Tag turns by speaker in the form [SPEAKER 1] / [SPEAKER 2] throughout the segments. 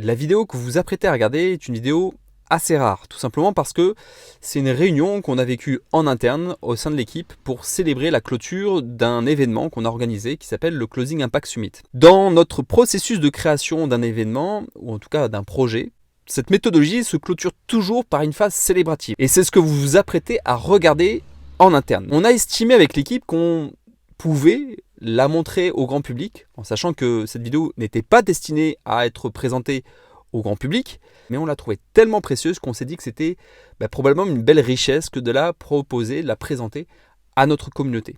[SPEAKER 1] La vidéo que vous vous apprêtez à regarder est une vidéo assez rare, tout simplement parce que c'est une réunion qu'on a vécue en interne au sein de l'équipe pour célébrer la clôture d'un événement qu'on a organisé qui s'appelle le Closing Impact Summit. Dans notre processus de création d'un événement, ou en tout cas d'un projet, cette méthodologie se clôture toujours par une phase célébrative. Et c'est ce que vous vous apprêtez à regarder en interne. On a estimé avec l'équipe qu'on pouvait la montrer au grand public, en sachant que cette vidéo n'était pas destinée à être présentée au grand public, mais on l'a trouvée tellement précieuse qu'on s'est dit que c'était probablement une belle richesse que de la proposer, de la présenter à notre communauté.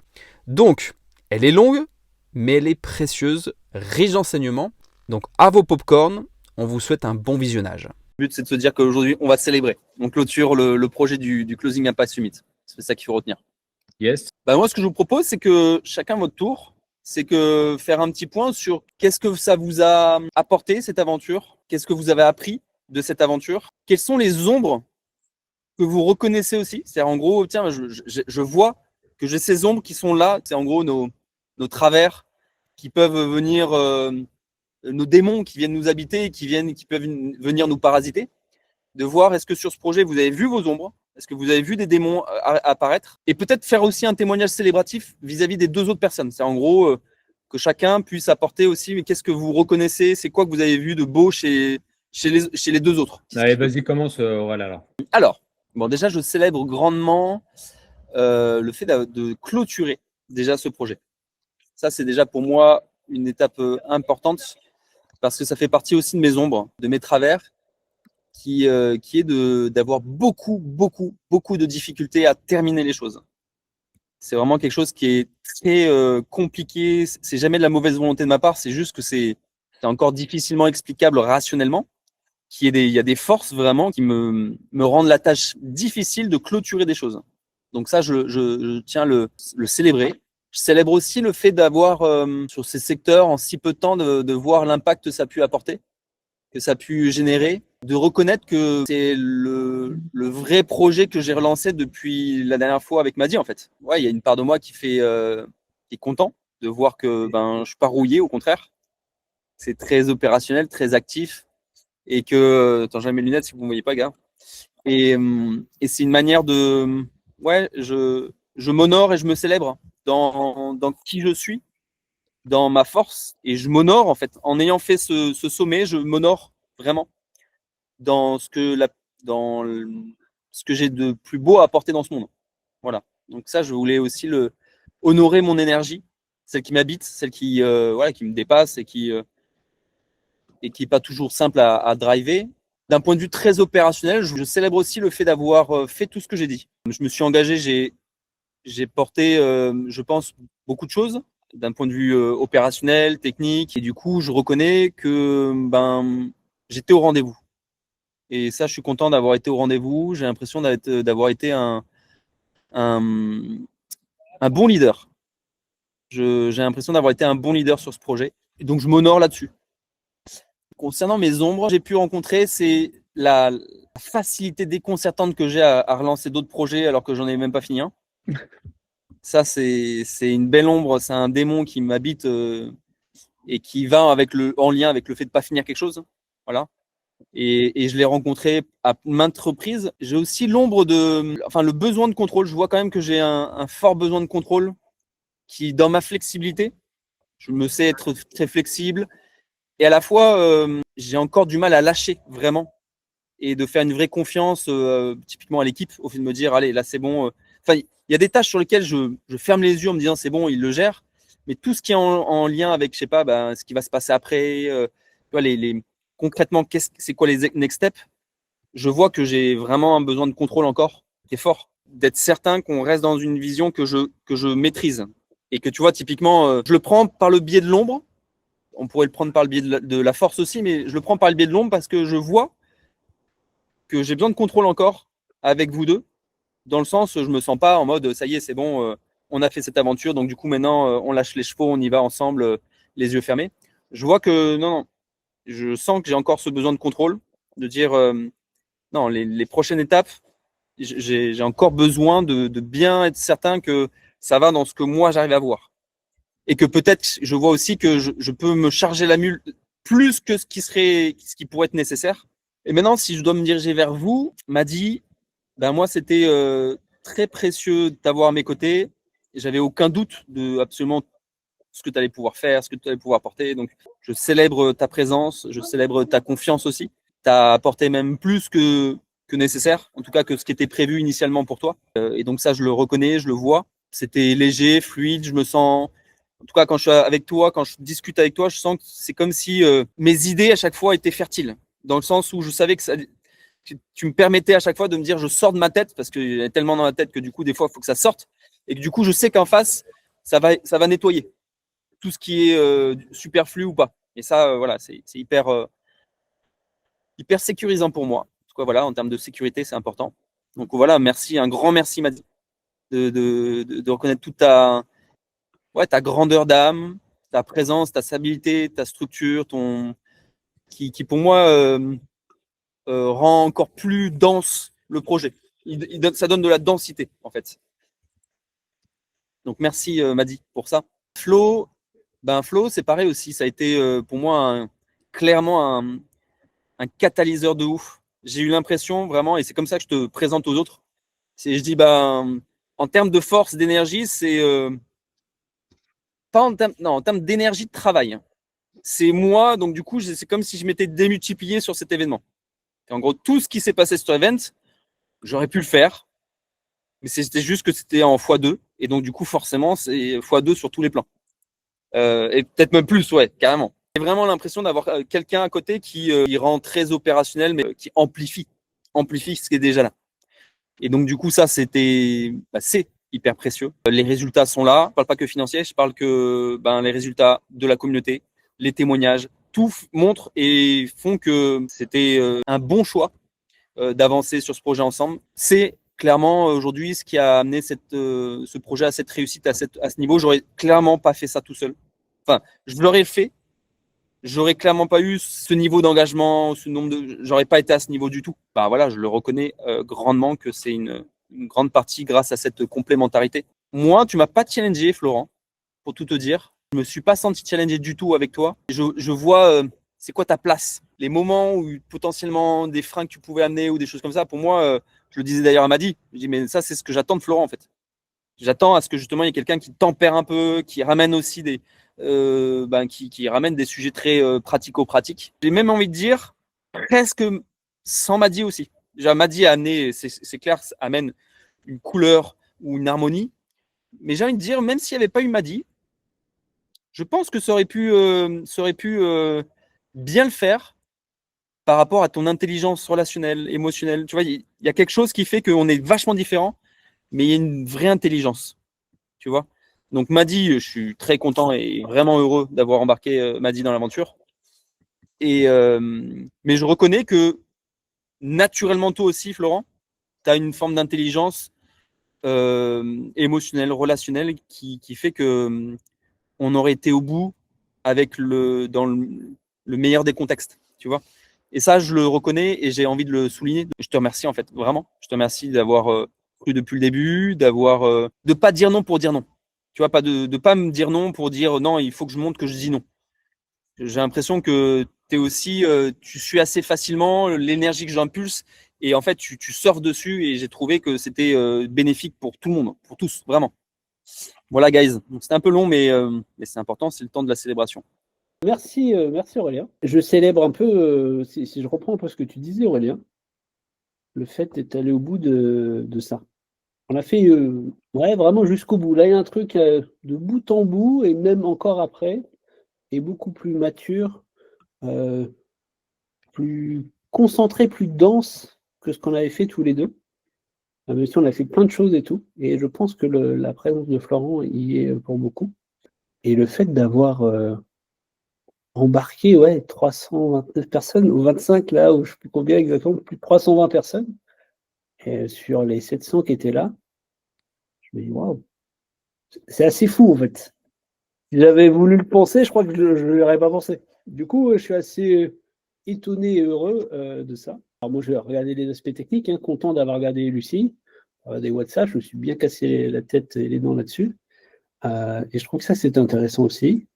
[SPEAKER 1] Donc, elle est longue, mais elle est précieuse, riche d'enseignements. Donc, à vos popcorn, on vous souhaite un bon visionnage.
[SPEAKER 2] Le but, c'est de se dire qu'aujourd'hui, on va célébrer. On clôture le projet du Closing Impact Summit. C'est ça qu'il faut retenir.
[SPEAKER 3] Yes.
[SPEAKER 2] Moi, ce que je vous propose, c'est que chacun votre tour, c'est que faire un petit point sur qu'est-ce que ça vous a apporté, cette aventure, qu'est-ce que vous avez appris de cette aventure, quelles sont les ombres que vous reconnaissez aussi. C'est en gros, tiens, je vois que j'ai ces ombres qui sont là, c'est en gros nos travers qui peuvent venir, nos démons qui viennent nous habiter, qui peuvent venir nous parasiter, de voir est-ce que sur ce projet, vous avez vu vos ombres, est-ce que vous avez vu des démons apparaître, et peut-être faire aussi un témoignage célébratif vis-à-vis des deux autres personnes. C'est en gros que chacun puisse apporter aussi, mais qu'est-ce que vous reconnaissez, c'est quoi que vous avez vu de beau chez les deux autres.
[SPEAKER 3] Allez, vas-y, commence, Aurel,
[SPEAKER 2] alors. Bon, déjà, je célèbre grandement le fait de clôturer déjà ce projet. Ça, c'est déjà pour moi une étape importante parce que ça fait partie aussi de mes ombres, de mes travers, qui est d'avoir beaucoup de difficultés à terminer les choses. C'est vraiment quelque chose qui est très compliqué. C'est jamais de la mauvaise volonté de ma part, c'est juste que c'est encore difficilement explicable rationnellement. Il y a des forces vraiment qui me rendent la tâche difficile de clôturer des choses. Donc ça, je tiens le célébrer. Je célèbre aussi le fait d'avoir, sur ces secteurs, en si peu de temps, de voir l'impact que ça a pu apporter, que ça a pu générer, de reconnaître que c'est le vrai projet que j'ai relancé depuis la dernière fois avec Madi, en fait. Ouais, il y a une part de moi qui est content de voir que je suis pas rouillé, au contraire. C'est très opérationnel, très actif. Et que, attends, j'ai mes lunettes si vous ne me voyez pas, gars. Et c'est une manière de, ouais, je m'honore et je me célèbre dans qui je suis, dans ma force, et je m'honore en fait. En ayant fait ce sommet, je m'honore vraiment dans dans ce que j'ai de plus beau à apporter dans ce monde. Voilà. Donc ça, je voulais aussi honorer mon énergie, celle qui m'habite, celle qui me dépasse et qui n'est pas toujours simple à driver. D'un point de vue très opérationnel, je célèbre aussi le fait d'avoir fait tout ce que j'ai dit. Je me suis engagé, j'ai porté, je pense, beaucoup de choses d'un point de vue opérationnel, technique, et du coup, je reconnais que j'étais au rendez-vous. Et ça, je suis content d'avoir été au rendez-vous. J'ai l'impression d'avoir été un bon leader. J'ai l'impression d'avoir été un bon leader sur ce projet. Et donc, je m'honore là-dessus. Concernant mes ombres, j'ai pu rencontrer, c'est la facilité déconcertante que j'ai à relancer d'autres projets alors que j'en ai même pas fini un. Ça, c'est une belle ombre, c'est un démon qui m'habite et qui va en lien avec le fait de pas finir quelque chose. Voilà. Et je l'ai rencontré à maintes reprises. J'ai aussi le besoin de contrôle. Je vois quand même que j'ai un fort besoin de contrôle qui, dans ma flexibilité, je me sais être très flexible. Et à la fois, j'ai encore du mal à lâcher vraiment et de faire une vraie confiance typiquement à l'équipe au fait de me dire allez là c'est bon. Il y a des tâches sur lesquelles je ferme les yeux en me disant c'est bon, il le gère. Mais tout ce qui est en lien avec je sais pas ce qui va se passer après, concrètement c'est quoi les next steps. Je vois que j'ai vraiment un besoin de contrôle encore qui est fort, d'être certain qu'on reste dans une vision que je maîtrise et que tu vois typiquement je le prends par le biais de l'ombre. On pourrait le prendre par le biais de la force aussi, mais je le prends par le biais de l'ombre parce que je vois que j'ai besoin de contrôle encore avec vous deux, dans le sens je me sens pas en mode ça y est, c'est bon, on a fait cette aventure, donc du coup maintenant on lâche les chevaux, on y va ensemble, les yeux fermés. Je vois que non, je sens que j'ai encore ce besoin de contrôle, de dire non, les prochaines étapes, j'ai encore besoin de bien être certain que ça va dans ce que moi j'arrive à voir. Et que peut-être je vois aussi que je peux me charger la mule plus que ce qui pourrait être nécessaire. Et maintenant, si je dois me diriger vers vous, Madi, moi, c'était très précieux de t'avoir à mes côtés. J'avais aucun doute de absolument ce que tu allais pouvoir faire, ce que tu allais pouvoir apporter. Donc, je célèbre ta présence, je célèbre ta confiance aussi. Tu as apporté même plus que nécessaire, en tout cas que ce qui était prévu initialement pour toi. Et donc ça, je le reconnais, je le vois. C'était léger, fluide, je me sens... En tout cas, quand je suis avec toi, quand je discute avec toi, je sens que c'est comme si mes idées à chaque fois étaient fertiles. Dans le sens où je savais que tu me permettais à chaque fois de me dire je sors de ma tête, parce qu'il y a tellement dans la tête que du coup, des fois, il faut que ça sorte. Et que du coup, je sais qu'en face, ça va nettoyer tout ce qui est superflu ou pas. Et ça, voilà, c'est hyper sécurisant pour moi. En tout cas, voilà, en termes de sécurité, c'est important. Donc voilà, merci, un grand merci, Madi, de reconnaître toute ta grandeur d'âme, ta présence, ta stabilité, ta structure, qui pour moi rend encore plus dense le projet. Ça donne de la densité, en fait. Donc merci, Madi, pour ça. Flo, c'est pareil aussi. Ça a été pour moi clairement un catalyseur de ouf. J'ai eu l'impression vraiment, et c'est comme ça que je te présente aux autres. Je dis, en termes de force, d'énergie, c'est pas en termes d'énergie de travail. C'est moi, donc du coup, c'est comme si je m'étais démultiplié sur cet événement. Et en gros, tout ce qui s'est passé sur cet event, j'aurais pu le faire, mais c'était juste que c'était en x2, et donc du coup, forcément, c'est x2 sur tous les plans. Et peut-être même plus, ouais, carrément. J'ai vraiment l'impression d'avoir quelqu'un à côté qui rend très opérationnel, mais qui amplifie ce qui est déjà là. Et donc, du coup, ça, c'est hyper précieux. Les résultats sont là. Je parle pas que financiers, je parle que les résultats de la communauté, les témoignages, tout montre et font que c'était un bon choix d'avancer sur ce projet ensemble. C'est clairement aujourd'hui ce qui a amené ce projet à cette réussite, à ce niveau. J'aurais clairement pas fait ça tout seul. Enfin, je l'aurais fait. J'aurais clairement pas eu ce niveau d'engagement, j'aurais pas été à ce niveau du tout. Voilà, je le reconnais grandement que c'est une grande partie grâce à cette complémentarité. Moi, tu m'as pas challengé, Florent, pour tout te dire. Je me suis pas senti challengé du tout avec toi. Je vois c'est quoi ta place. Les moments où potentiellement des freins que tu pouvais amener ou des choses comme ça, pour moi, je le disais d'ailleurs à Madi, je dis mais ça c'est ce que j'attends de Florent en fait. J'attends à ce que justement il y ait quelqu'un qui tempère un peu, qui ramène aussi qui ramène des sujets très pratico-pratiques. J'ai même envie de dire presque sans Madi aussi. Déjà Madi a amené, c'est clair, amène une couleur ou une harmonie. Mais j'ai envie de dire, même s'il n'y avait pas eu Madi, je pense que ça aurait pu bien le faire par rapport à ton intelligence relationnelle, émotionnelle. Tu vois, il y a quelque chose qui fait qu'on est vachement différents, mais il y a une vraie intelligence. Tu vois. Donc Madi, je suis très content et vraiment heureux d'avoir embarqué Madi dans l'aventure. Mais je reconnais que naturellement toi aussi, Florent, tu as une forme d'intelligence émotionnelle, relationnelle qui fait que on aurait été au bout avec dans le meilleur des contextes, tu vois. Et ça, je le reconnais et j'ai envie de le souligner. Je te remercie en fait, vraiment. Je te remercie d'avoir cru depuis le début, de pas dire non pour dire non. Tu vois, pas de pas me dire non pour dire non, il faut que je montre que je dis non. J'ai l'impression que tu es aussi, tu suis assez facilement l'énergie que j'impulse et en fait, tu surfes dessus et j'ai trouvé que c'était bénéfique pour tout le monde, pour tous, vraiment. Voilà, guys. C'était un peu long, mais c'est important, c'est le temps de la célébration.
[SPEAKER 4] Merci, merci Aurélien. Je célèbre un peu, si je reprends un peu ce que tu disais, Aurélien, le fait d'être allé au bout de ça. On a fait vraiment jusqu'au bout. Là, il y a un truc de bout en bout, et même encore après, est beaucoup plus mature, plus concentré, plus dense que ce qu'on avait fait tous les deux. Même si on a fait plein de choses et tout. Et je pense que la présence de Florent y est pour beaucoup. Et le fait d'avoir embarqué 329 personnes, ou 25 là, ou je ne sais plus combien exactement, plus de 320 personnes, et sur les 700 qui étaient là, je me dis waouh, c'est assez fou en fait. Si j'avais voulu le penser, je crois que je ne l'aurais pas pensé. Du coup, je suis assez étonné et heureux de ça. Alors moi, je vais regarder les aspects techniques, content d'avoir regardé Lucie, des WhatsApp, je me suis bien cassé la tête et les dents là-dessus. Et je trouve que ça, c'est intéressant aussi.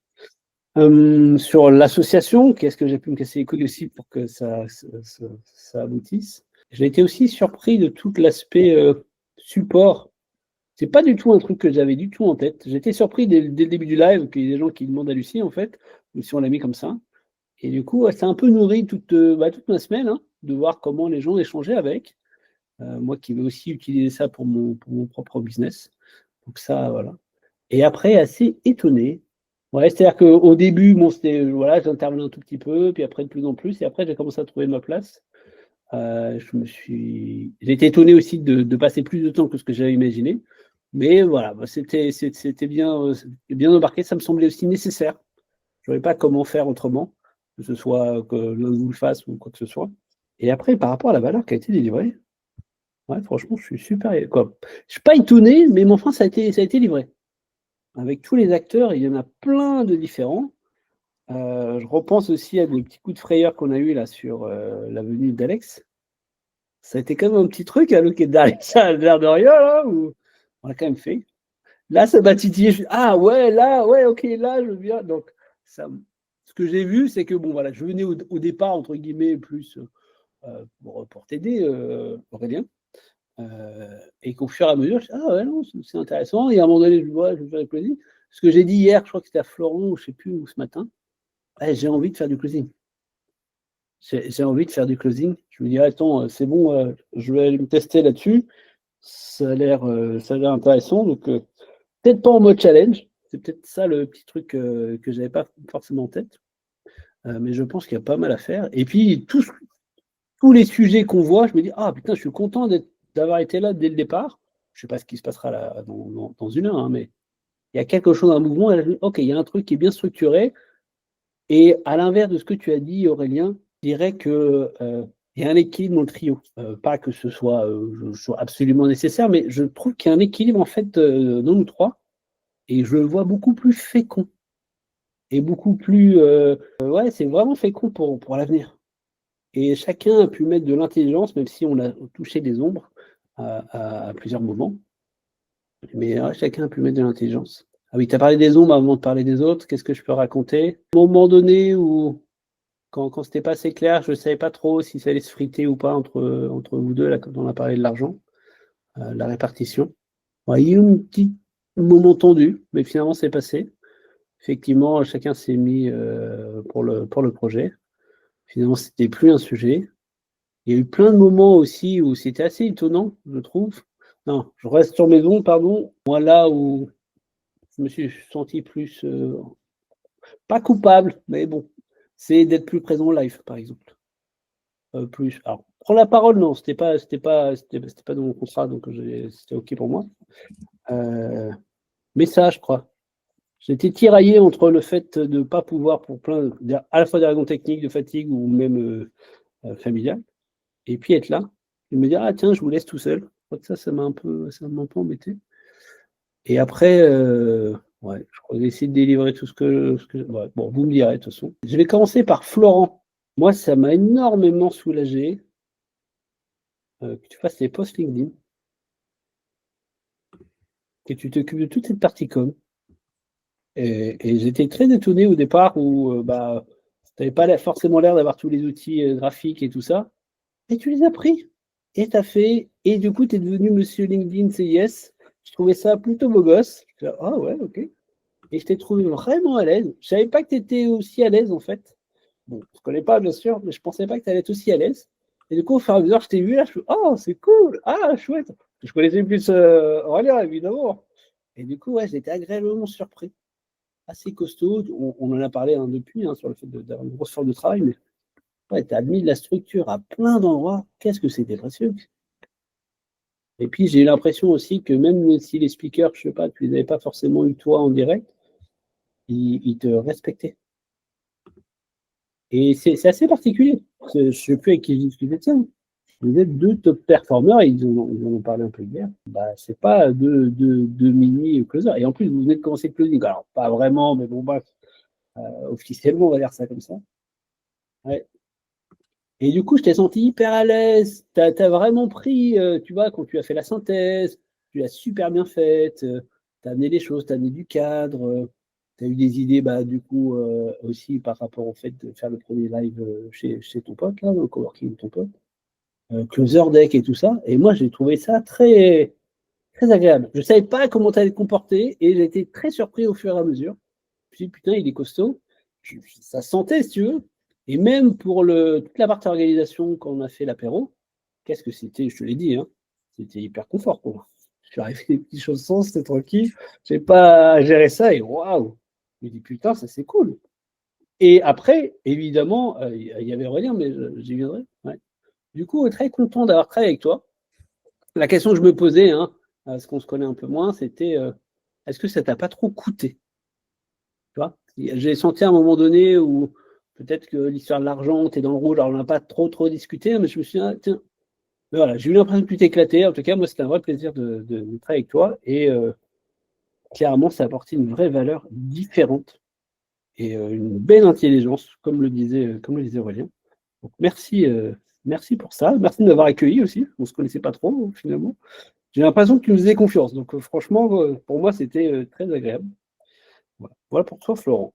[SPEAKER 4] Sur l'association, qu'est-ce que j'ai pu me casser les couilles aussi pour que ça aboutisse. J'ai été aussi surpris de tout l'aspect support. C'est pas du tout un truc que j'avais du tout en tête. J'étais surpris dès le début du live qu'il y ait des gens qui demandent à Lucie, en fait, ou si on l'a mis comme ça. Et du coup, ça a un peu nourri toute ma semaine, hein, de voir comment les gens échangeaient avec. Moi qui vais aussi utiliser ça pour mon propre business. Donc ça, voilà. Et après, assez étonné. Ouais, c'est-à-dire qu'au début, bon, c'était, voilà, j'intervenais un tout petit peu, puis après de plus en plus, et après, j'ai commencé à trouver ma place. J'ai été étonné aussi de passer plus de temps que ce que j'avais imaginé. Mais voilà, c'était bien embarqué, ça me semblait aussi nécessaire. Je ne savais pas comment faire autrement, que ce soit que l'un vous le fasse ou quoi que ce soit. Et après, par rapport à la valeur qui a été délivrée, ouais, franchement, je suis super. Quoi. Je ne suis pas étonné, mais enfin, ça a été livré. Avec tous les acteurs, il y en a plein de différents. Je repense aussi à des petits coups de frayeur qu'on a eu là sur la venue d'Alex. Ça a été quand même un petit truc à l'occasion derrière ça, l'air de rien, là, où on l'a quand même fait. Là, ça m'a titillé. Ah ouais, là, ouais, ok, là, je viens. Donc, ça, ce que j'ai vu, c'est que bon, voilà, je venais au départ, entre guillemets, plus pour t'aider, Aurélien. Et qu'au fur et à mesure, je dis, ah ouais, non, c'est intéressant. Et à un moment donné, je vois, je vais faire du closing. Ce que j'ai dit hier, je crois que c'était à Florent, ou je ne sais plus, ou ce matin, ouais, j'ai envie de faire du closing. J'ai envie de faire du closing. Je me dis, attends, c'est bon, je vais aller me tester là-dessus. Ça a l'air intéressant. Donc, peut-être pas en mode challenge. C'est peut-être ça le petit truc que je n'avais pas forcément en tête. Mais je pense qu'il y a pas mal à faire. Et puis, tous les sujets qu'on voit, je me dis, ah putain, je suis content d'avoir été là dès le départ. Je ne sais pas ce qui se passera là dans une heure, hein, mais il y a quelque chose, un mouvement. Et là, je me dis, ok, il y a un truc qui est bien structuré. Et à l'inverse de ce que tu as dit, Aurélien, je dirais qu'il y a un équilibre dans le trio. Pas que ce soit absolument nécessaire, mais je trouve qu'il y a un équilibre en fait dans nous trois. Et je le vois beaucoup plus fécond. Et beaucoup plus. Ouais, c'est vraiment fécond pour l'avenir. Et chacun a pu mettre de l'intelligence, même si on a touché des ombres à plusieurs moments. Mais chacun a pu mettre de l'intelligence. Ah oui, tu as parlé des ombres avant de parler des autres. Qu'est-ce que je peux raconter? À un moment donné où, quand c'était pas assez clair, je ne savais pas trop si ça allait se friter ou pas entre vous deux, là, quand on a parlé de l'argent, la répartition. Ouais, il y a eu un petit moment tendu, mais finalement, c'est passé. Effectivement, chacun s'est mis pour le projet. Finalement, c'était plus un sujet. Il y a eu plein de moments aussi où c'était assez étonnant, je trouve. Non, je reste sur mes ondes, pardon. Moi, là où je me suis senti plus, pas coupable, mais bon, c'est d'être plus présent live, par exemple. Plus. Alors, prendre la parole, non, c'était pas dans mon contrat, donc c'était OK pour moi. Mais ça, je crois. J'étais tiraillé entre le fait de ne pas pouvoir, pour à la fois des raisons techniques, de fatigue ou même familiales, et puis être là, et me dire, ah tiens, je vous laisse tout seul. Je crois que ça m'a un peu embêté. Et après, ouais, je crois que j'ai essayé de délivrer tout ce que ouais, bon, vous me direz de toute façon. Je vais commencer par Florent. Moi, ça m'a énormément soulagé que tu fasses les posts LinkedIn, que tu t'occupes de toute cette partie com. Et j'étais très étonné au départ où bah, tu n'avais pas forcément l'air d'avoir tous les outils graphiques et tout ça. Et tu les as pris. Et tu as fait. Et du coup, tu es devenu monsieur LinkedIn CIS. Je trouvais ça plutôt beau gosse. Je disais, ah ouais, ok. Et je t'ai trouvé vraiment à l'aise. Je savais pas que tu étais aussi à l'aise en fait. Bon, je ne connais pas bien sûr, mais je pensais pas que tu allais être aussi à l'aise. Et du coup, au fur et à mesure, je t'ai vu là, je me suis oh, c'est cool, ah, chouette. Je connaissais plus Aurélien, évidemment. Et du coup, ouais, j'étais agréablement surpris. Assez costaud. On en a parlé depuis, sur le fait d'avoir une grosse forme de travail, mais ouais, tu as mis de la structure à plein d'endroits. Qu'est-ce que c'était précieux. Et puis, j'ai eu l'impression aussi que même si les speakers, je ne sais pas, tu les avais pas forcément eu toi en direct, ils te respectaient. Et c'est assez particulier. Je ne sais plus avec qui je discutais de ça. Vous êtes deux top performers, et ils en ont parlé un peu hier. Bah, c'est pas deux mini closers. Et en plus, vous venez de commencer le closing. Alors, pas vraiment, mais bon, bref, officiellement, on va dire ça comme ça. Ouais. Et du coup, je t'ai senti hyper à l'aise. Tu as vraiment pris, tu vois, quand tu as fait la synthèse, tu l'as super bien faite. Tu as amené les choses, tu as amené du cadre. Tu as eu des idées, du coup, aussi par rapport au fait de faire le premier live chez ton pote, là, le coworking de ton pote, Closer Deck et tout ça. Et moi, j'ai trouvé ça très, très agréable. Je ne savais pas comment tu allais te comporter et j'ai été très surpris au fur et à mesure. Je me suis dit, putain, il est costaud. Ça se sentait, si tu veux. Et même pour toute la partie organisation, quand on a fait l'apéro, qu'est-ce que c'était, je te l'ai dit, hein, c'était hyper confort pour moi. Je suis arrivé les petits chaussons, c'était tranquille. Je n'ai pas à gérer ça et waouh! Je me dis, putain, ça c'est cool. Et après, évidemment, il y avait Aurélien, mais j'y viendrai. Ouais. Du coup, très content d'avoir travaillé avec toi. La question que je me posais, hein, parce qu'on se connaît un peu moins, c'était est-ce que ça t'a pas trop coûté? Tu vois, j'ai senti à un moment donné où peut-être que l'histoire de l'argent, tu es dans le rouge, alors on n'a pas trop discuté, mais je me suis dit, ah, tiens, mais voilà, j'ai eu l'impression que tu t'éclatais. En tout cas, moi, c'était un vrai plaisir de travailler avec toi. Et clairement, ça a apporté une vraie valeur différente et une belle intelligence, comme le disait Aurélien. Donc, merci pour ça. Merci de m'avoir accueilli aussi. On ne se connaissait pas trop, finalement. J'ai l'impression que tu nous faisais confiance. Donc, franchement, pour moi, c'était très agréable. Voilà pour toi, Florent.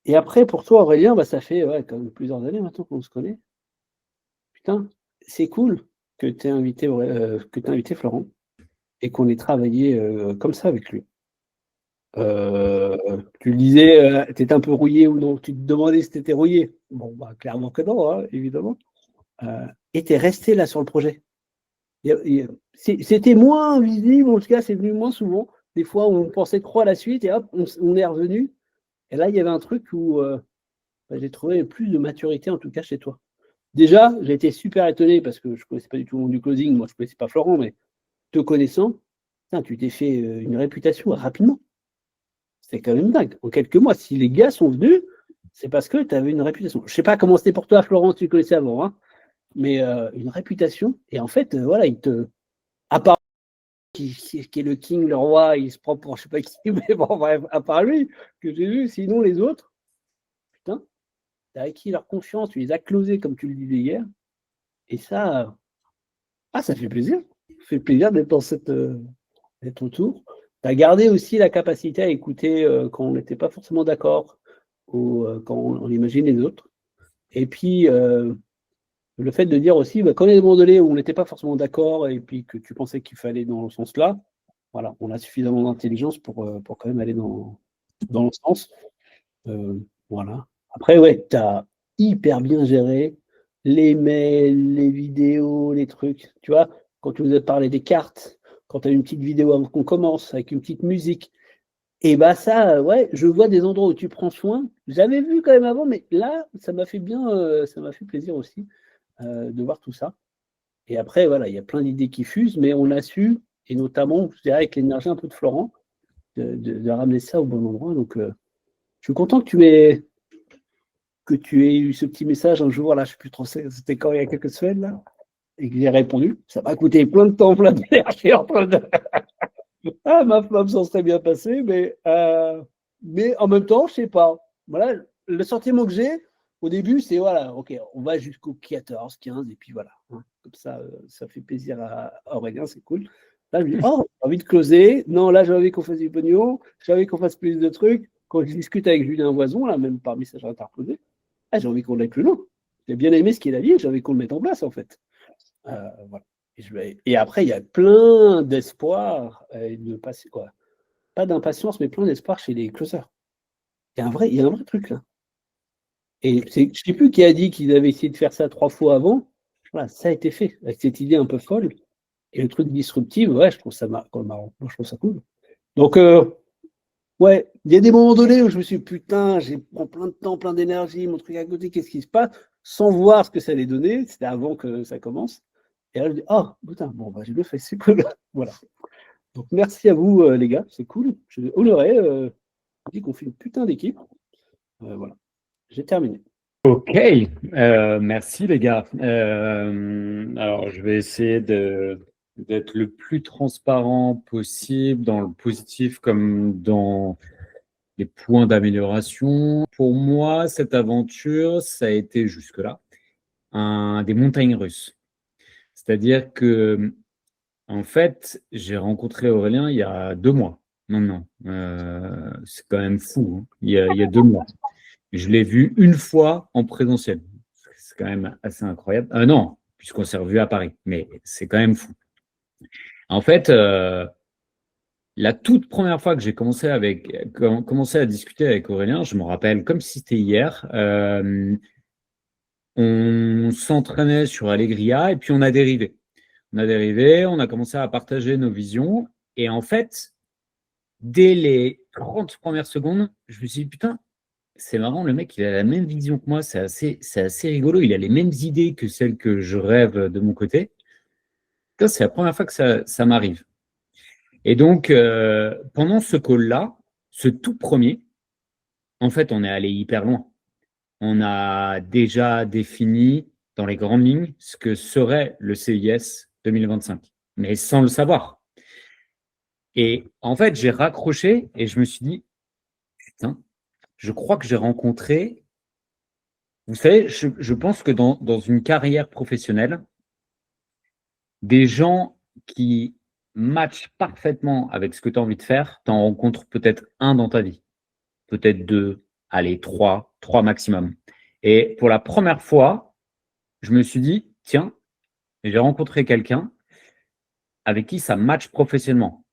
[SPEAKER 4] Et après, pour toi, Aurélien, ça fait quand même plusieurs années maintenant qu'on se connaît. Putain, c'est cool que tu aies invité Florent et qu'on ait travaillé comme ça avec lui. Tu le disais, tu étais un peu rouillé ou non? Tu te demandais si tu étais rouillé. Bon, clairement que non, hein, évidemment. Et tu es resté là sur le projet. C'était moins visible, en tout cas, c'est venu moins souvent. Des fois, on pensait trop à la suite et hop, on est revenu. Et là, il y avait un truc où j'ai trouvé plus de maturité, en tout cas, chez toi. Déjà, j'ai été super étonné parce que je ne connaissais pas du tout le monde du closing. Moi, je ne connaissais pas Florent, mais te connaissant, putain, tu t'es fait une réputation rapidement. C'est quand même dingue. En quelques mois, si les gars sont venus, c'est parce que tu avais une réputation. Je ne sais pas comment c'était pour toi, Florent, tu le connaissais avant, hein, mais une réputation. Et en fait, voilà, à part qui est le king, le roi, il se prend pour je ne sais pas qui, mais bon, bref, à part lui, que j'ai vu, sinon les autres, putain, tu as acquis leur confiance, tu les as closés, comme tu le disais hier. Et ça, ça fait plaisir. Ça fait plaisir d'être d'être autour. Tu as gardé aussi la capacité à écouter quand on n'était pas forcément d'accord ou quand on imagine les autres. Et puis, le fait de dire aussi, quand il y a des moments donnés où on n'était pas forcément d'accord et puis que tu pensais qu'il fallait dans ce sens-là, voilà, on a suffisamment d'intelligence pour quand même aller dans le sens. Voilà. Après, ouais, tu as hyper bien géré les mails, les vidéos, les trucs. Tu vois, quand tu nous as parlé des cartes, quand tu as une petite vidéo avant qu'on commence avec une petite musique, et ça, ouais, je vois des endroits où tu prends soin. J'avais vu quand même avant, mais là, ça m'a fait ça m'a fait plaisir aussi de voir tout ça. Et après, voilà, il y a plein d'idées qui fusent, mais on a su, et notamment, je dirais, avec l'énergie un peu de Florent, de ramener ça au bon endroit. Donc, je suis content que tu aies eu ce petit message un jour, là, je ne sais plus trop, c'était quand il y a quelques semaines, là, et que j'ai répondu. Ça m'a coûté plein de temps, plein d'énergie en train de. Ah, ma femme s'en serait bien passée, mais en même temps, je ne sais pas. Voilà, le sentiment que j'ai au début, c'est voilà, ok, on va jusqu'au 14, 15, et puis voilà. Hein, comme ça fait plaisir à Aurélien, c'est cool. Là, je me dis, oh, j'ai envie de closer. Non, là, j'ai envie qu'on fasse du pognon. J'ai envie qu'on fasse plus de trucs. Quand je discute avec Julien Voison, là, même par message interposé, j'ai envie qu'on aille plus loin. J'ai bien aimé ce qu'il a dit, j'ai envie qu'on le mette en place, en fait. Voilà. Et après, il y a plein d'espoir et de quoi. Pas d'impatience, mais plein d'espoir chez les closers. Il y a un vrai truc là. Et je ne sais plus qui a dit qu'ils avaient essayé de faire ça 3 fois avant. Voilà, ça a été fait avec cette idée un peu folle. Et le truc disruptif, ouais, je trouve ça marrant. Moi, je trouve ça cool. Donc, ouais, il y a des moments donnés où je me suis dit, putain, j'ai prends plein de temps, plein d'énergie, mon truc à côté, qu'est-ce qui se passe, sans voir ce que ça allait donner. C'était avant que ça commence. Et là, je dis, oh, putain, bon, j'ai le fait, c'est cool. Voilà. Donc, merci à vous, les gars, c'est cool. Je suis honoré. Je dis qu'on fait une putain d'équipe. Voilà. J'ai terminé.
[SPEAKER 3] Ok, merci les gars. Alors, je vais essayer d'être le plus transparent possible dans le positif comme dans les points d'amélioration. Pour moi, cette aventure, ça a été jusque-là des montagnes russes. C'est-à-dire que, en fait, j'ai rencontré Aurélien il y a 2 mois. Non. C'est quand même fou, hein. Il y a 2 mois. Je l'ai vu une fois en présentiel. C'est quand même assez incroyable. Non, puisqu'on s'est revu à Paris, mais c'est quand même fou. En fait, la toute première fois que j'ai commencé à discuter avec Aurélien, je me rappelle comme si c'était hier. On s'entraînait sur Allegria et puis on a dérivé. On a commencé à partager nos visions. Et en fait, dès les 30 premières secondes, je me suis dit, putain, c'est marrant, le mec, il a la même vision que moi, c'est assez rigolo, il a les mêmes idées que celles que je rêve de mon côté. Putain, c'est la première fois que ça m'arrive. Et donc, pendant ce call-là, ce tout premier, en fait, on est allé hyper loin. On a déjà défini dans les grandes lignes ce que serait le CIS 2025, mais sans le savoir. Et en fait, j'ai raccroché et je me suis dit, putain, je crois que j'ai rencontré. Vous savez, je pense que dans une carrière professionnelle, des gens qui matchent parfaitement avec ce que tu as envie de faire, tu en rencontres peut-être un dans ta vie, peut-être 2, allez, 3 maximum. Et pour la première fois, je me suis dit, tiens, j'ai rencontré quelqu'un avec qui ça match professionnellement.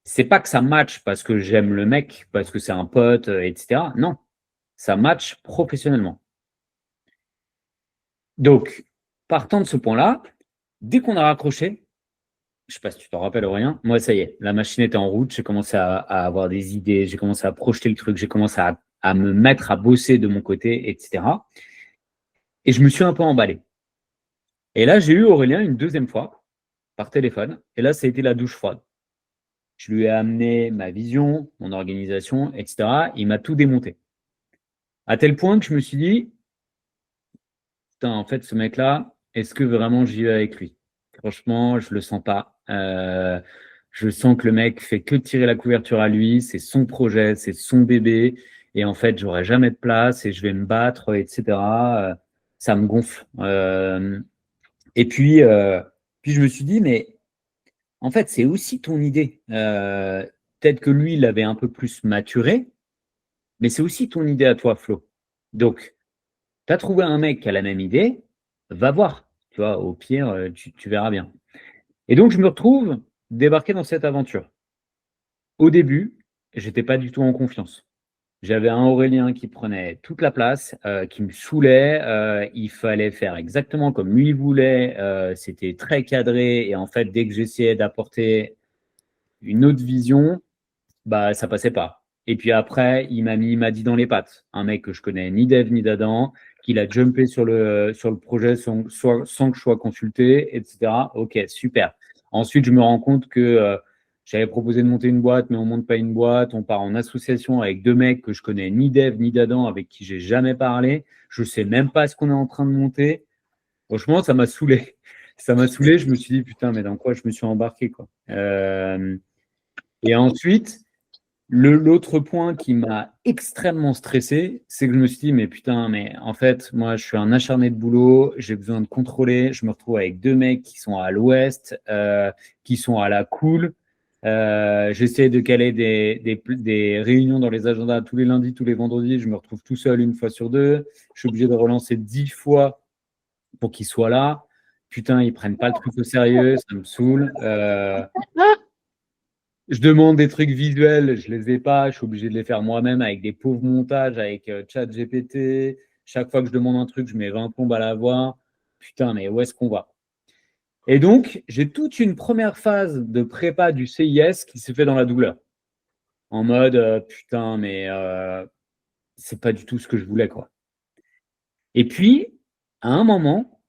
[SPEAKER 3] C'est pas que ça match parce que j'aime le mec, parce que c'est un pote, etc. Non, ça match professionnellement. Donc, partant de ce point-là, dès qu'on a raccroché, je sais pas si tu t'en rappelles, Aurélien, moi, ça y est, la machine était en route, j'ai commencé à avoir des idées, j'ai commencé à projeter le truc, j'ai commencé à me mettre à bosser de mon côté, etc. Et je me suis un peu emballé. Et là, j'ai eu Aurélien une deuxième fois, par téléphone, et là, ça a été la douche froide. Je lui ai amené ma vision, mon organisation, etc. Il m'a tout démonté. À tel point que je me suis dit, putain, en fait, ce mec-là, est-ce que vraiment j'y vais avec lui? Franchement, je le sens pas. Je sens que le mec fait que tirer la couverture à lui, c'est son projet, c'est son bébé, et en fait, j'aurai jamais de place et je vais me battre, etc. Ça me gonfle. Et puis je me suis dit, mais en fait, c'est aussi ton idée. Peut-être que lui, il l'avait un peu plus maturé, mais c'est aussi ton idée à toi, Flo. Donc, tu as trouvé un mec qui a la même idée, va voir. Tu vois, au pire, tu verras bien. Et donc, je me retrouve débarqué dans cette aventure. Au début, j'étais pas du tout en confiance. J'avais un Aurélien qui prenait toute la place, qui me saoulait. Il fallait faire exactement comme lui voulait. C'était très cadré. Et en fait, dès que j'essayais d'apporter une autre vision, bah, ça passait pas. Et puis après, il m'a dit dans les pattes. Un mec que je connais ni d'Ève ni d'Adam, qu'il a jumpé sur le projet sans que je sois consulté, etc. Ok, super. Ensuite, je me rends compte que j'avais proposé de monter une boîte, mais on monte pas une boîte. On part en association avec 2 mecs que je connais ni d'Ève ni d'Adam, avec qui j'ai jamais parlé. Je sais même pas ce qu'on est en train de monter. Franchement, ça m'a saoulé. Ça m'a saoulé. Je me suis dit, putain, mais dans quoi je me suis embarqué, quoi. Et ensuite, l'autre point qui m'a extrêmement stressé, c'est que je me suis dit, mais putain, mais en fait, moi, je suis un acharné de boulot, j'ai besoin de contrôler, je me retrouve avec 2 mecs qui sont à l'ouest, qui sont à la cool. J'essaie de caler des réunions dans les agendas tous les lundis, tous les vendredis, je me retrouve tout seul une fois sur 2. Je suis obligé de relancer 10 fois pour qu'ils soient là. Putain, ils prennent pas le truc au sérieux, ça me saoule. Je demande des trucs visuels, je les ai pas, je suis obligé de les faire moi-même avec des pauvres montages, avec ChatGPT. Chaque fois que je demande un truc, je mets 20 plombes à l'avoir. Putain, mais où est-ce qu'on va? Et donc, j'ai toute une première phase de prépa du CIS qui s'est fait dans la douleur. En mode, putain, mais c'est pas du tout ce que je voulais, quoi. Et puis, à un moment,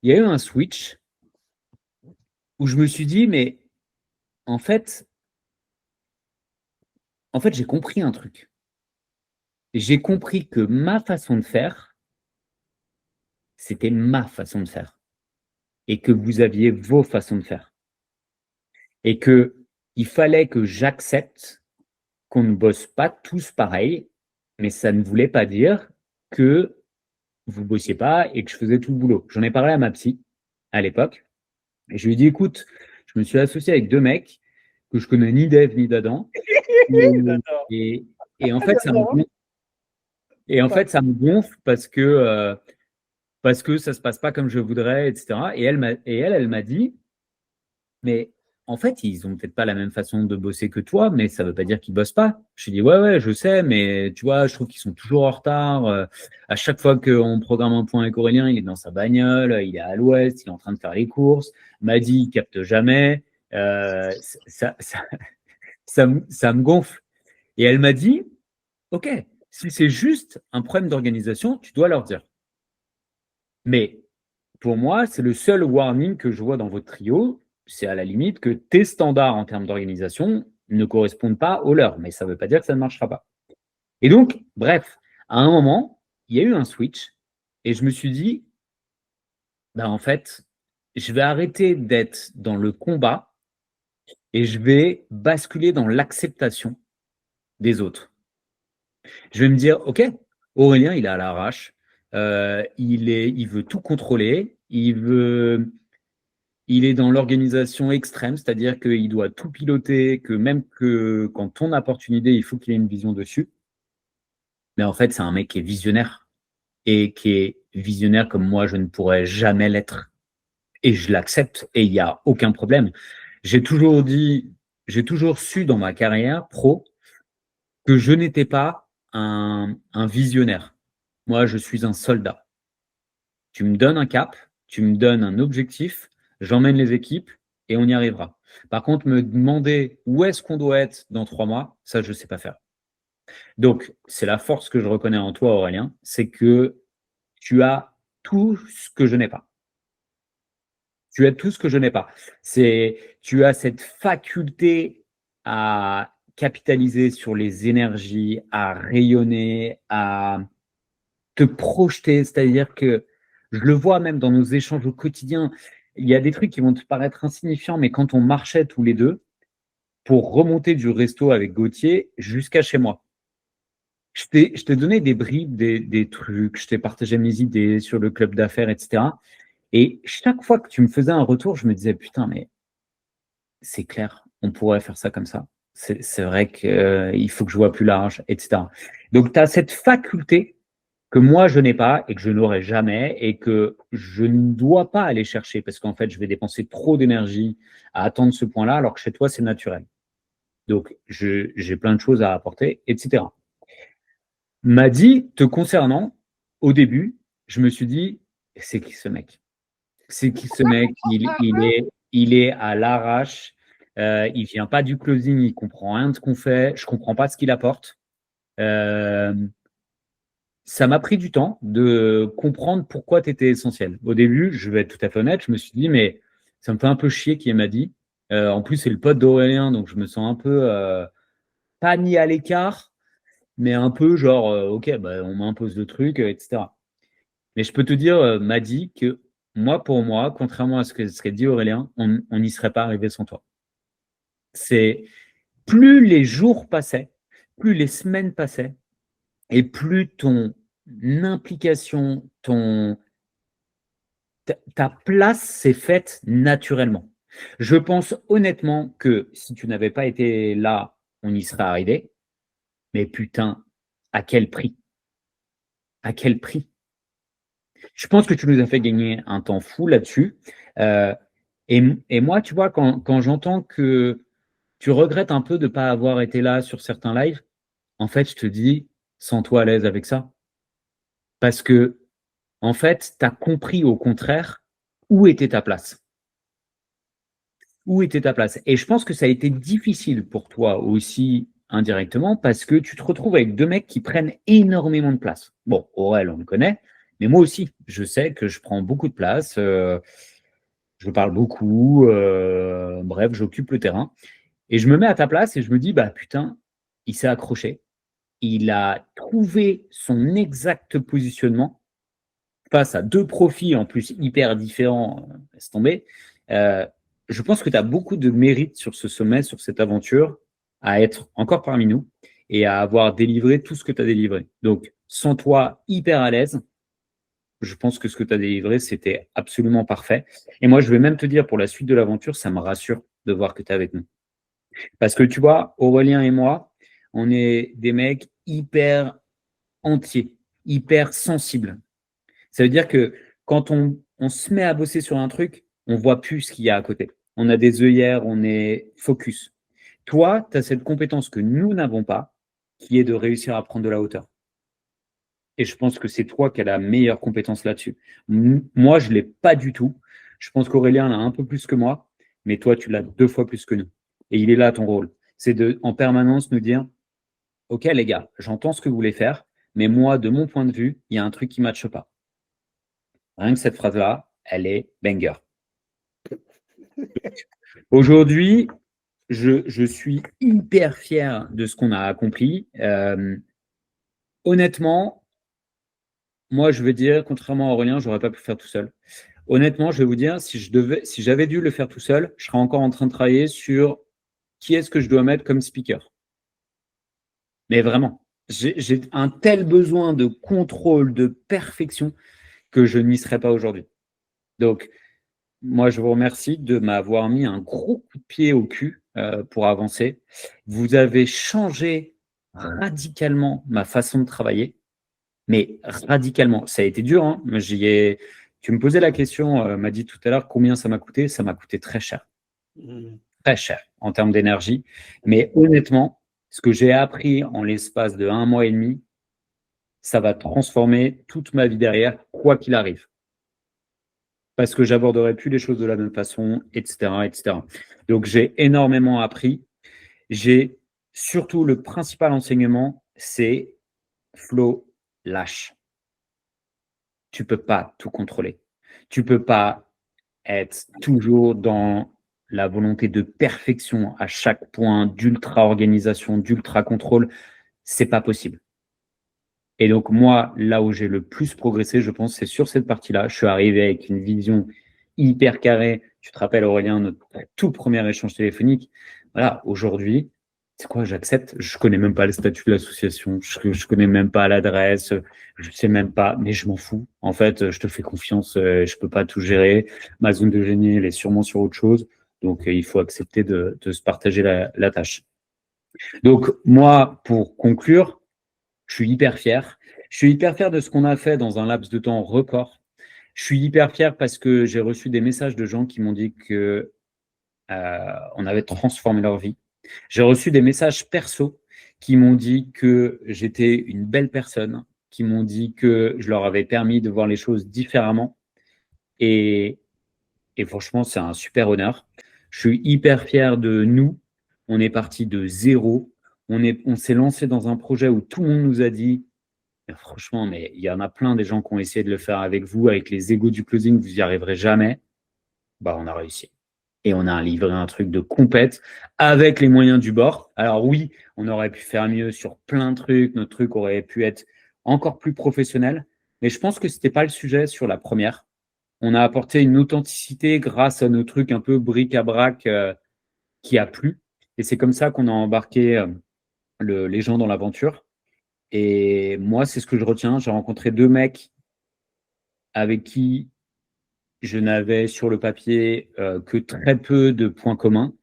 [SPEAKER 3] il y a eu un switch où je me suis dit, mais en fait j'ai compris un truc. J'ai compris que ma façon de faire, c'était ma façon de faire. Et que vous aviez vos façons de faire. Et que il fallait que j'accepte qu'on ne bosse pas tous pareil, mais ça ne voulait pas dire que vous bossiez pas et que je faisais tout le boulot. J'en ai parlé à ma psy à l'époque. Et je lui ai dit, écoute, je me suis associé avec 2 mecs que je connais ni d'Ève ni d'Adam. Et, et en fait, ça me gonfle. Et en fait, ça me gonfle parce que ça se passe pas comme je voudrais, etc. Elle m'a dit, mais en fait, ils ont peut-être pas la même façon de bosser que toi, mais ça veut pas dire qu'ils bossent pas. Je lui ai dit, ouais, je sais, mais tu vois, je trouve qu'ils sont toujours en retard. À chaque fois qu'on programme un point avec Aurélien, il est dans sa bagnole, il est à l'ouest, il est en train de faire les courses. M'a dit, il capte jamais. Ça, ça, ça me gonfle. Et elle m'a dit, OK, si c'est juste un problème d'organisation, tu dois leur dire. Mais pour moi, c'est le seul warning que je vois dans votre trio. C'est à la limite que tes standards en termes d'organisation ne correspondent pas aux leurs, mais ça ne veut pas dire que ça ne marchera pas. Et donc, bref, à un moment, il y a eu un switch et je me suis dit, ben en fait, je vais arrêter d'être dans le combat et je vais basculer dans l'acceptation des autres. Je vais me dire, OK, Aurélien, il est à l'arrache, il veut tout contrôler, il est dans l'organisation extrême, c'est-à-dire qu'il doit tout piloter, que même que quand on apporte une idée, il faut qu'il ait une vision dessus. Mais en fait, c'est un mec qui est visionnaire et qui est visionnaire comme moi, je ne pourrais jamais l'être. Et je l'accepte et il n'y a aucun problème. J'ai toujours su dans ma carrière pro que je n'étais pas un visionnaire. Moi, je suis un soldat. Tu me donnes un cap, tu me donnes un objectif, j'emmène les équipes et on y arrivera. Par contre, me demander où est-ce qu'on doit être dans 3 mois, ça, je ne sais pas faire. Donc, c'est la force que je reconnais en toi, Aurélien, c'est que tu as tout ce que je n'ai pas. Tu as tout ce que je n'ai pas. Tu as cette faculté à capitaliser sur les énergies, à rayonner, à te projeter. C'est-à-dire que je le vois même dans nos échanges au quotidien. Il y a des trucs qui vont te paraître insignifiants, mais quand on marchait tous les deux pour remonter du resto avec Gauthier jusqu'à chez moi, je t'ai donné des bribes, des trucs, je t'ai partagé mes idées sur le club d'affaires, etc. Et chaque fois que tu me faisais un retour, je me disais, putain, mais c'est clair, on pourrait faire ça comme ça. C'est vrai qu'il faut que je vois plus large, etc. Donc, tu as cette faculté que moi, je n'ai pas et que je n'aurai jamais et que je ne dois pas aller chercher parce qu'en fait, je vais dépenser trop d'énergie à attendre ce point-là alors que chez toi, c'est naturel. Donc, j'ai plein de choses à apporter, etc. M'a dit, te concernant, au début, je me suis dit, c'est qui ce mec? C'est qui ce mec? Il est à l'arrache. Il vient pas du closing, il comprend rien de ce qu'on fait. Je comprends pas ce qu'il apporte. Ça m'a pris du temps de comprendre pourquoi tu étais essentiel. Au début, je vais être tout à fait honnête, je me suis dit, mais ça me fait un peu chier qui m'a dit. En plus, c'est le pote d'Aurélien, donc je me sens un peu pas mis à l'écart, mais un peu genre, ok, bah, on m'impose le truc, etc. Mais je peux te dire, m'a dit que pour moi, contrairement à ce qu'a dit Aurélien, on n'y serait pas arrivé sans toi. C'est plus les jours passaient, plus les semaines passaient, et plus ton implication, ta place s'est faite naturellement. Je pense honnêtement que si tu n'avais pas été là, on y serait arrivé. Mais putain, à quel prix? À quel prix? Je pense que tu nous as fait gagner un temps fou là-dessus. Et moi, tu vois, quand j'entends que tu regrettes un peu de ne pas avoir été là sur certains lives, en fait, je te dis, sens-toi à l'aise avec ça. Parce que, en fait, tu as compris au contraire où était ta place. Où était ta place? Et je pense que ça a été difficile pour toi aussi indirectement parce que tu te retrouves avec 2 mecs qui prennent énormément de place. Bon, Aurel, on le connaît, mais moi aussi, je sais que je prends beaucoup de place. Je parle beaucoup. Bref, j'occupe le terrain. Et je me mets à ta place et je me dis, bah putain, il s'est accroché. Il a trouvé son exact positionnement face à 2 profils en plus hyper différents. Laisse tomber. Je pense que tu as beaucoup de mérite sur ce sommet, sur cette aventure, à être encore parmi nous et à avoir délivré tout ce que tu as délivré. Donc, sans toi hyper à l'aise, je pense que ce que tu as délivré, c'était absolument parfait. Et moi, je vais même te dire, pour la suite de l'aventure, ça me rassure de voir que tu es avec nous. Parce que tu vois, Aurélien et moi, on est des mecs hyper entiers, hyper sensibles. Ça veut dire que quand on se met à bosser sur un truc, on voit plus ce qu'il y a à côté. On a des œillères, on est focus. Toi, tu as cette compétence que nous n'avons pas, qui est de réussir à prendre de la hauteur. Et je pense que c'est toi qui as la meilleure compétence là-dessus. Moi, je ne l'ai pas du tout. Je pense qu'Aurélien l'a un peu plus que moi, mais toi, tu l'as 2 fois plus que nous. Et il est là ton rôle. C'est de, en permanence, nous dire, OK, les gars, j'entends ce que vous voulez faire, mais moi, de mon point de vue, il y a un truc qui ne matche pas. Rien que cette phrase-là, elle est banger. Aujourd'hui, je suis hyper fier de ce qu'on a accompli. Honnêtement, moi, je veux dire, contrairement à Aurélien, je n'aurais pas pu le faire tout seul. Honnêtement, je vais vous dire, si j'avais dû le faire tout seul, je serais encore en train de travailler sur qui est-ce que je dois mettre comme speaker. Mais vraiment, j'ai un tel besoin de contrôle, de perfection, que je n'y serais pas aujourd'hui. Donc, moi, je vous remercie de m'avoir mis un gros coup de pied au cul pour avancer. Vous avez changé radicalement ma façon de travailler, mais radicalement. Ça a été dur, hein. Tu me posais la question, m'a dit tout à l'heure combien ça m'a coûté. Ça m'a coûté très cher. Très cher en termes d'énergie. Mais honnêtement, ce que j'ai appris en l'espace de 1 mois et demi, ça va transformer toute ma vie derrière, quoi qu'il arrive. Parce que j'aborderai plus les choses de la même façon, etc., etc. Donc, j'ai énormément appris. J'ai surtout le principal enseignement, c'est Flo, lâche. Tu peux pas tout contrôler. Tu peux pas être toujours dans la volonté de perfection à chaque point, d'ultra-organisation, d'ultra-contrôle. C'est pas possible. Et donc, moi, là où j'ai le plus progressé, je pense, c'est sur cette partie-là. Je suis arrivé avec une vision hyper carrée. Tu te rappelles, Aurélien, notre tout premier échange téléphonique. Voilà, aujourd'hui, c'est quoi, j'accepte. Je connais même pas le statut de l'association. Je connais même pas l'adresse. Je sais même pas, mais je m'en fous. En fait, je te fais confiance. Je peux pas tout gérer. Ma zone de génie, elle est sûrement sur autre chose. Donc, il faut accepter de se partager la tâche. Donc, moi, pour conclure, je suis hyper fier. Je suis hyper fier de ce qu'on a fait dans un laps de temps record. Je suis hyper fier parce que j'ai reçu des messages de gens qui m'ont dit que on avait transformé leur vie. J'ai reçu des messages perso qui m'ont dit que j'étais une belle personne, qui m'ont dit que je leur avais permis de voir les choses différemment. Et franchement, c'est un super honneur. Je suis hyper fier de nous. On est parti de zéro. On s'est lancé dans un projet où tout le monde nous a dit, mais franchement, mais il y en a plein des gens qui ont essayé de le faire avec vous, avec les égos du closing, vous n'y arriverez jamais. Bah, on a réussi. Et on a livré un truc de compète avec les moyens du bord. Alors oui, on aurait pu faire mieux sur plein de trucs. Notre truc aurait pu être encore plus professionnel. Mais je pense que ce n'était pas le sujet sur la première. On a apporté une authenticité grâce à nos trucs un peu bric-à-brac qui a plu. Et c'est comme ça qu'on a embarqué les gens dans l'aventure. Et moi, c'est ce que je retiens. J'ai rencontré 2 mecs avec qui je n'avais sur le papier que très peu de points communs.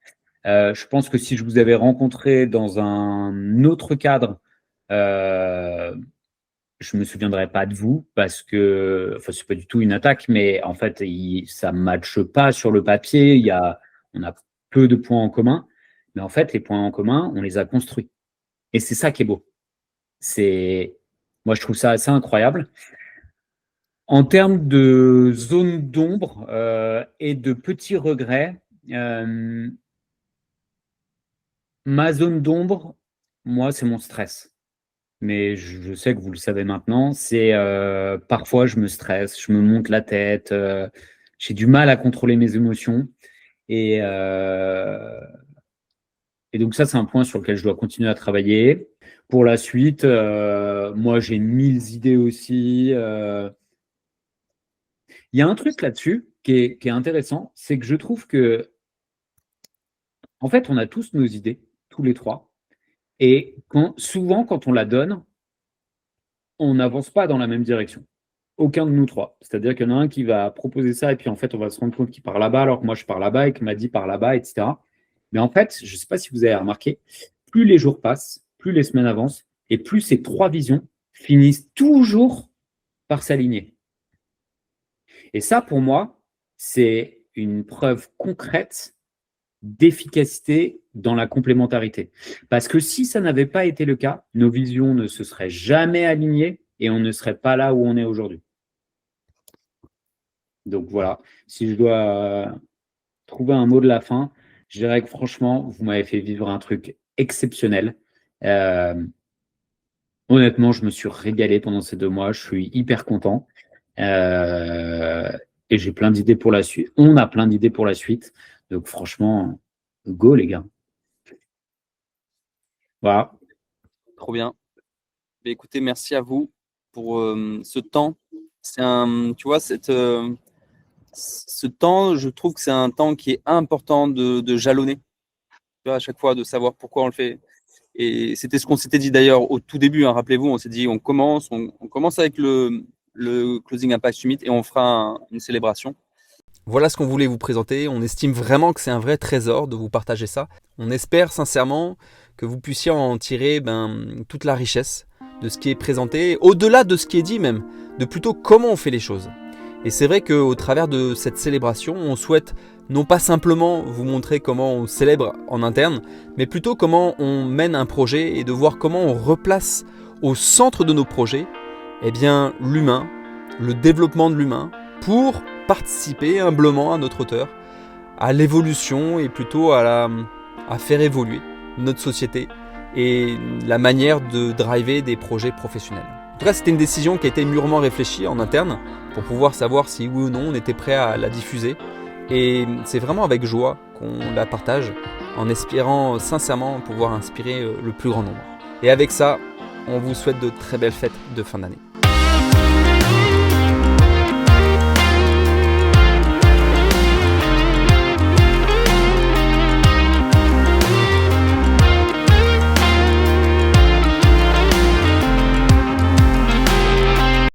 [SPEAKER 3] Je pense que si je vous avais rencontré dans un autre cadre, je me souviendrai pas de vous parce que, enfin, c'est pas du tout une attaque, mais en fait, ça matche pas sur le papier. On a peu de points en commun, mais en fait, les points en commun, on les a construits. Et c'est ça qui est beau. Moi, je trouve ça assez incroyable. En termes de zone d'ombre et de petits regrets, ma zone d'ombre, moi, c'est mon stress. Mais je sais que vous le savez maintenant, c'est parfois je me stresse, je me monte la tête, j'ai du mal à contrôler mes émotions. Et donc ça, c'est un point sur lequel je dois continuer à travailler. Pour la suite, moi, j'ai 1000 idées aussi. Il y a un truc là-dessus qui est intéressant, c'est que je trouve que, en fait, on a tous nos idées, tous les trois. Et souvent, quand on la donne, on n'avance pas dans la même direction. Aucun de nous trois. C'est-à-dire qu'il y en a un qui va proposer ça et puis en fait, on va se rendre compte qu'il part là-bas alors que moi, je pars là-bas et qu'il m'a dit par là-bas, etc. Mais en fait, je ne sais pas si vous avez remarqué, plus les jours passent, plus les semaines avancent, et plus ces 3 visions finissent toujours par s'aligner. Et ça, pour moi, c'est une preuve concrète d'efficacité dans la complémentarité. Parce que si ça n'avait pas été le cas, nos visions ne se seraient jamais alignées et on ne serait pas là où on est aujourd'hui. Donc voilà, si je dois trouver un mot de la fin, je dirais que franchement, vous m'avez fait vivre un truc exceptionnel. Honnêtement, je me suis régalé pendant ces 2 mois. Je suis hyper content. Et j'ai plein d'idées pour la suite. On a plein d'idées pour la suite. Donc franchement, go les gars. Voilà.
[SPEAKER 2] Trop bien. Mais écoutez, merci à vous pour ce temps. C'est tu vois, ce temps, je trouve que c'est un temps qui est important de jalonner. Tu vois, à chaque fois, de savoir pourquoi on le fait. Et c'était ce qu'on s'était dit d'ailleurs au tout début. Hein, rappelez-vous, on s'est dit on commence avec le Closing Impact Summit et on fera une célébration.
[SPEAKER 1] Voilà ce qu'on voulait vous présenter. On estime vraiment que c'est un vrai trésor de vous partager ça. On espère sincèrement que vous puissiez en tirer toute la richesse de ce qui est présenté, au-delà de ce qui est dit même, de plutôt comment on fait les choses. Et c'est vrai qu'au travers de cette célébration, on souhaite non pas simplement vous montrer comment on célèbre en interne, mais plutôt comment on mène un projet et de voir comment on replace au centre de nos projets l'humain, le développement de l'humain, pour participer humblement à notre hauteur, à l'évolution et plutôt à faire évoluer notre société et la manière de driver des projets professionnels. En tout cas, c'était une décision qui a été mûrement réfléchie en interne pour pouvoir savoir si oui ou non on était prêt à la diffuser. Et c'est vraiment avec joie qu'on la partage, en espérant sincèrement pouvoir inspirer le plus grand nombre. Et avec ça, on vous souhaite de très belles fêtes de fin d'année.